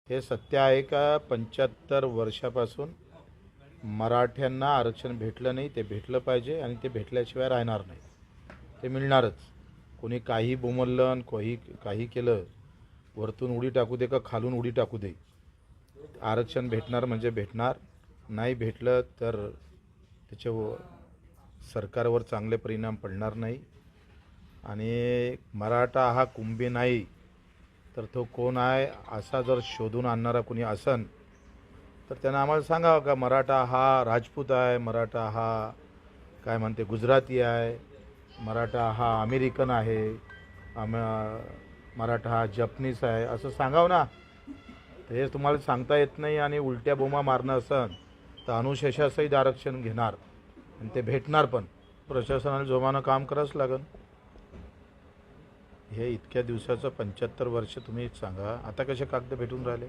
हे सत्य आहे का 75 वर्षापासून मराठ्यांना आरक्षण भेटलं नाही? ते भेटलं पाहिजे आणि ते भेटल्याशिवाय राहणार नाही. ते मिळणारच. कोणी काही बोंबललं, काही केलं, वरतून उडी टाकू दे का खालून उडी टाकू दे, आरक्षण भेटणार म्हणजे भेटणार. नाही भेटलं तर त्याच्या सरकारवर चांगले परिणाम पडणार नाही. आणि मराठा हा कुंभी नाही तर तो कोण आहे असा जर शोधून आणणारा कोणी असन तर त्यांना आम्हाला सांगावं का मराठा हा राजपूत आहे, मराठा हा काय म्हणते गुजराती आहे, मराठा हा अमेरिकन आहे, मराठा हा जपनीस आहे, असं सांगावं ना. तर हे तुम्हाला सांगता येत नाही आणि उलट्या बोमा मारणं असन तर अनुशेषासहित आरक्षण घेणार आणि ते भेटणार पण. प्रशासनाला जोमानं काम करावंच लागेल. हे इतक्या दिवसाचं 75 वर्ष तुम्ही सांगा, आता कसे कागद भेटून राहिले?